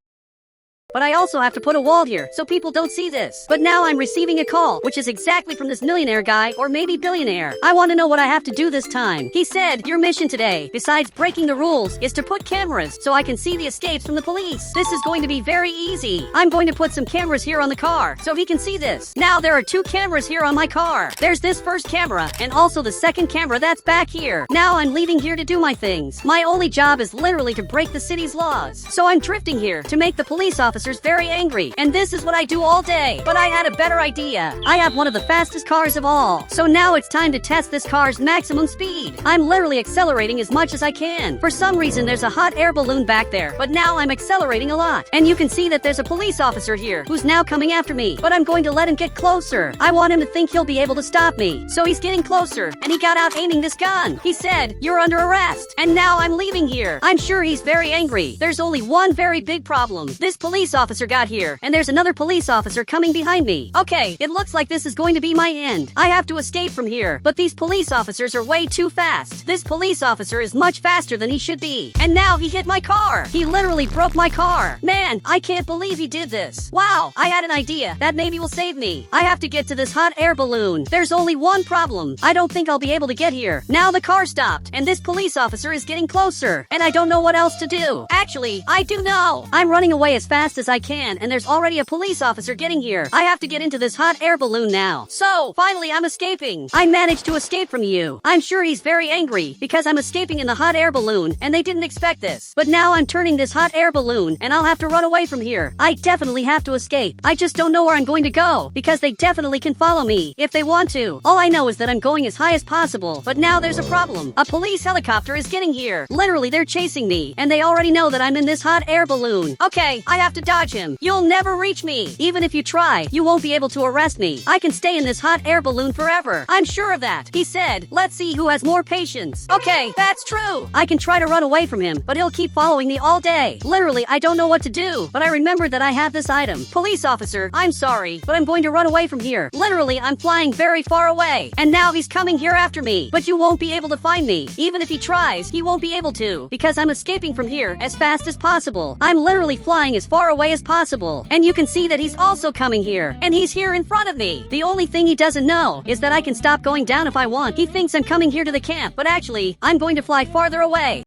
But I also have to put a wall here so people don't see this. But now I'm receiving a call, which is exactly from this millionaire guy or maybe billionaire. I want to know what I have to do this time. He said, your mission today, besides breaking the rules, is to put cameras so I can see the escapes from the police. This is going to be very easy. I'm going to put some cameras here on the car so he can see this. Now there are 2 cameras here on my car. There's this first camera and also the second camera that's back here. Now I'm leaving here to do my things. My only job is literally to break the city's laws. So I'm drifting here to make the police officers very angry. And this is what I do all day. But I had a better idea. I have one of the fastest cars of all. So now it's time to test this car's maximum speed. I'm literally accelerating as much as I can. For some reason there's a hot air balloon back there. But now I'm accelerating a lot. And you can see that there's a police officer here who's now coming after me. But I'm going to let him get closer. I want him to think he'll be able to stop me. So he's getting closer. And he got out aiming this gun. He said, you're under arrest. And now I'm leaving here. I'm sure he's very angry. There's only one very big problem. This police officer got here. And there's another police officer coming behind me. Okay, it looks like this is going to be my end. I have to escape from here. But these police officers are way too fast. This police officer is much faster than he should be. And now he hit my car. He literally broke my car. Man, I can't believe he did this. Wow, I had an idea that maybe will save me. I have to get to this hot air balloon. There's only one problem. I don't think I'll be able to get here. Now the car stopped, and this police officer is getting closer, and I don't know what else to do. Actually, I do know. I'm running away as fast as I can, and there's already a police officer getting here. I have to get into this hot air balloon now. So, finally I'm escaping. I managed to escape from you. I'm sure he's very angry because I'm escaping in the hot air balloon, and they didn't expect this. But now I'm turning this hot air balloon, and I'll have to run away from here. I definitely have to escape. I just don't know where I'm going to go, because they definitely can follow me if they want to. All I know is that I'm going as high as possible, but now there's a problem. A police helicopter is getting here. Literally, they're chasing me, and they already know that I'm in this hot air balloon. Okay, I have to dodge him. You'll never reach me. Even if you try, you won't be able to arrest me. I can stay in this hot air balloon forever. I'm sure of that. He said, let's see who has more patience. Okay, that's true. I can try to run away from him, but he'll keep following me all day. Literally, I don't know what to do, but I remembered that I have this item. Police officer, I'm sorry, but I'm going to run away from here. Literally, I'm flying very far away, and now he's coming here after me. But you won't be able to find me. Even if he tries, he won't be able to, because I'm escaping from here as fast as possible. I'm literally flying as far away as possible, and you can see that he's also coming here, and he's here in front of me. The only thing he doesn't know is that I can stop going down if I want. He thinks I'm coming here to the camp, but actually, I'm going to fly farther away.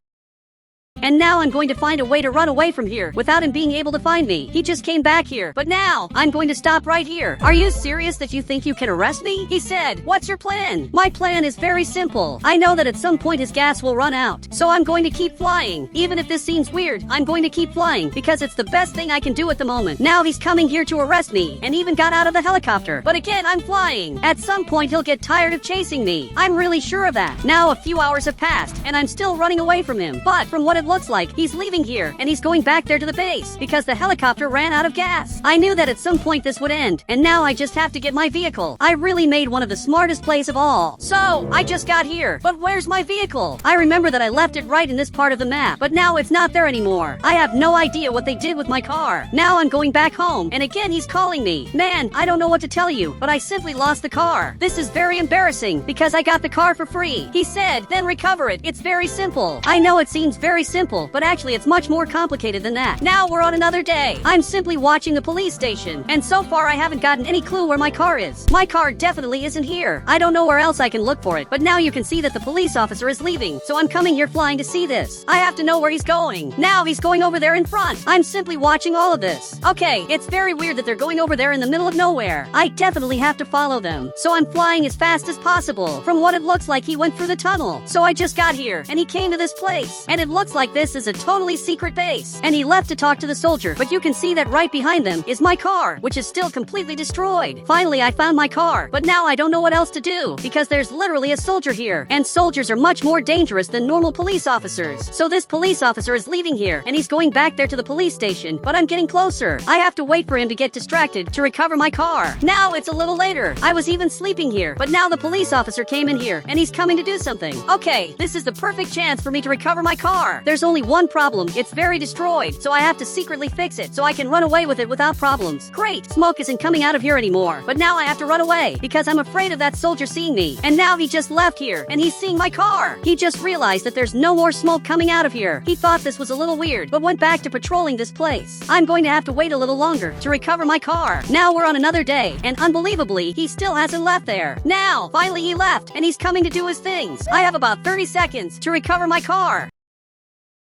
And now I'm going to find a way to run away from here without him being able to find me. He just came back here, but now I'm going to stop right here. Are you serious that you think you can arrest me? He said, what's your plan? My plan is very simple. I know that at some point his gas will run out, so I'm going to keep flying. Even if this seems weird, I'm going to keep flying because it's the best thing I can do at the moment. Now he's coming here to arrest me and even got out of the helicopter. But again, I'm flying. At some point he'll get tired of chasing me. I'm really sure of that. Now a few hours have passed and I'm still running away from him. But from what it looks like, he's leaving here and he's going back there to the base because the helicopter ran out of gas. I knew that at some point this would end, and now I just have to get my vehicle. I really made one of the smartest plays of all. So, I just got here, but where's my vehicle? I remember that I left it right in this part of the map, but now it's not there anymore. I have no idea what they did with my car. Now I'm going back home, and again he's calling me. Man, I don't know what to tell you, but I simply lost the car. This is very embarrassing because I got the car for free. He said, then recover it. It's very simple. I know it seems very simple, but actually it's much more complicated than that. Now we're on another day. I'm simply watching the police station, and so far I haven't gotten any clue where my car is. My car definitely isn't here. I don't know where else I can look for it, but now you can see that the police officer is leaving, so I'm coming here flying to see this. I have to know where he's going. Now he's going over there in front. I'm simply watching all of this. Okay, it's very weird that they're going over there in the middle of nowhere. I definitely have to follow them, so I'm flying as fast as possible. From what it looks like, he went through the tunnel. So I just got here, and he came to this place, and it looks like this is a totally secret base, and he left to talk to the soldier, but you can see that right behind them is my car, which is still completely destroyed. Finally, I found my car, but now I don't know what else to do, because there's literally a soldier here, and soldiers are much more dangerous than normal police officers. So this police officer is leaving here, and he's going back there to the police station, but I'm getting closer. I have to wait for him to get distracted to recover my car. Now it's a little later. I was even sleeping here, but now the police officer came in here, and he's coming to do something. Okay, this is the perfect chance for me to recover my car. There's there's only one problem. It's very destroyed, so I have to secretly fix it so I can run away with it without problems. Great! Smoke isn't coming out of here anymore, but now I have to run away because I'm afraid of that soldier seeing me. And now he just left here, and he's seeing my car. He just realized that there's no more smoke coming out of here. He thought this was a little weird, but went back to patrolling this place. I'm going to have to wait a little longer to recover my car. Now we're on another day, and unbelievably, he still hasn't left there. Now, finally he left, and he's coming to do his things. I have about 30 seconds to recover my car.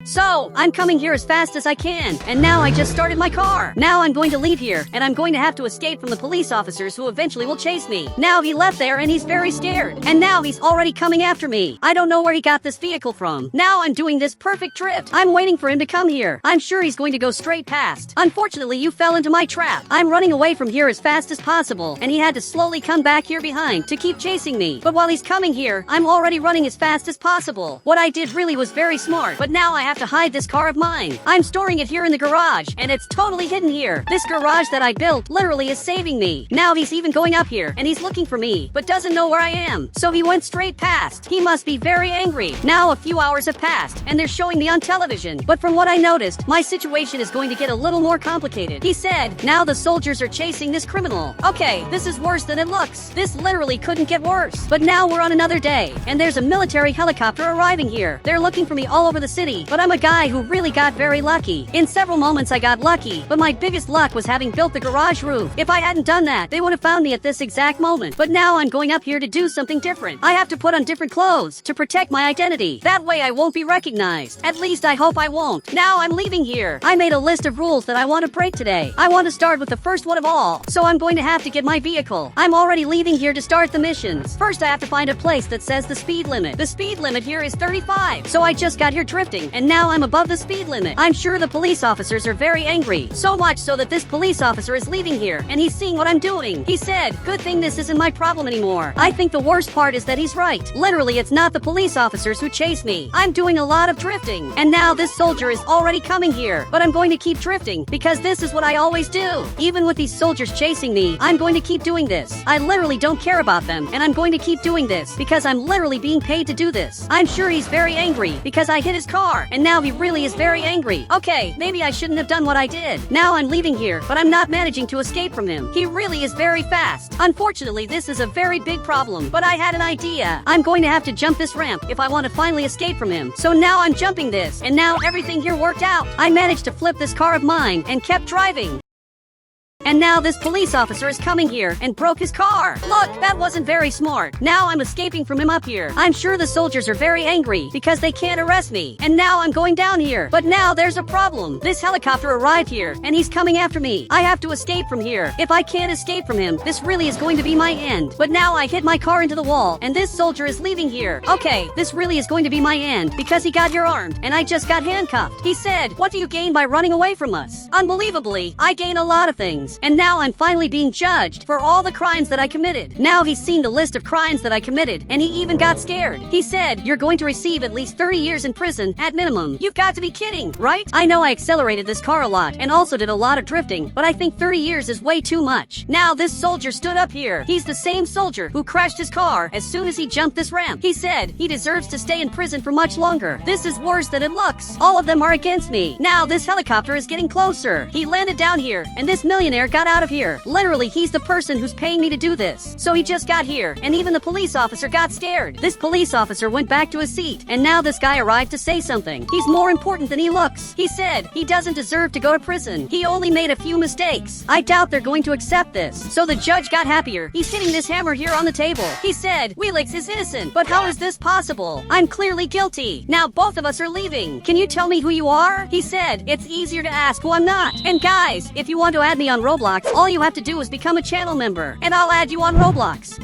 So, I'm coming here as fast as I can, and now I just started my car. Now I'm going to leave here, and I'm going to have to escape from the police officers who eventually will chase me. Now he left there and he's very scared, and now he's already coming after me. I don't know where he got this vehicle from. Now I'm doing this perfect drift. I'm waiting for him to come here. I'm sure he's going to go straight past. Unfortunately, you fell into my trap. I'm running away from here as fast as possible, and he had to slowly come back here behind to keep chasing me. But while he's coming here, I'm already running as fast as possible. What I did really was very smart, but now I have to hide this car of mine. I'm storing it here in the garage, and it's totally hidden here. This garage that I built literally is saving me. Now he's even going up here, and he's looking for me, but doesn't know where I am. So he went straight past. He must be very angry. Now a few hours have passed, and they're showing me on television. But from what I noticed, my situation is going to get a little more complicated. He said, now the soldiers are chasing this criminal. Okay, this is worse than it looks. This literally couldn't get worse. But now we're on another day, and there's a military helicopter arriving here. They're looking for me all over the city, but I'm a guy who really got very lucky. In several moments I got lucky, but my biggest luck was having built the garage roof. If I hadn't done that, they would have found me at this exact moment. But now I'm going up here to do something different. I have to put on different clothes to protect my identity. That way I won't be recognized. At least I hope I won't. Now I'm leaving here. I made a list of rules that I want to break today. I want to start with the first one of all, so I'm going to have to get my vehicle. I'm already leaving here to start the missions. First I have to find a place that says the speed limit. The speed limit here is 35, so I just got here drifting, and now I'm above the speed limit. I'm sure the police officers are very angry. So much so that this police officer is leaving here, and he's seeing what I'm doing. He said, good thing this isn't my problem anymore. I think the worst part is that he's right. Literally, it's not the police officers who chase me. I'm doing a lot of drifting, and now this soldier is already coming here. But I'm going to keep drifting, because this is what I always do. Even with these soldiers chasing me, I'm going to keep doing this. I literally don't care about them, and I'm going to keep doing this, because I'm literally being paid to do this. I'm sure he's very angry, because I hit his car, and now he really is very angry. Okay, maybe I shouldn't have done what I did. Now I'm leaving here, but I'm not managing to escape from him. He really is very fast. Unfortunately, this is a very big problem, but I had an idea. I'm going to have to jump this ramp if I want to finally escape from him. So now I'm jumping this, and now everything here worked out. I managed to flip this car of mine and kept driving. And now this police officer is coming here and broke his car. Look, that wasn't very smart. Now I'm escaping from him up here. I'm sure the soldiers are very angry because they can't arrest me. And now I'm going down here. But now there's a problem. This helicopter arrived here and he's coming after me. I have to escape from here. If I can't escape from him, this really is going to be my end. But now I hit my car into the wall and this soldier is leaving here. Okay, this really is going to be my end because he got here armed and I just got handcuffed. He said, what do you gain by running away from us? Unbelievably, I gain a lot of things. And now I'm finally being judged for all the crimes that I committed. Now he's seen the list of crimes that I committed, and he even got scared. He said, you're going to receive at least 30 years in prison at minimum. You've got to be kidding, right? I know I accelerated this car a lot and also did a lot of drifting, but I think 30 years is way too much. Now this soldier stood up here. He's the same soldier who crashed his car as soon as he jumped this ramp. He said he deserves to stay in prison for much longer. This is worse than it looks. All of them are against me. Now this helicopter is getting closer. He landed down here, and this millionaire got out of here. Literally, he's the person who's paying me to do this. So he just got here, and even the police officer got scared. This police officer went back to his seat, and now this guy arrived to say something. He's more important than he looks. He said he doesn't deserve to go to prison. He only made a few mistakes. I doubt they're going to accept this. So the judge got happier. He's hitting this hammer here on the table. He said, Wheelix is innocent, but how is this possible? I'm clearly guilty. Now both of us are leaving. Can you tell me who you are? He said, it's easier to ask who I'm not. And guys, if you want to add me on Roblox, all you have to do is become a channel member, and I'll add you on Roblox.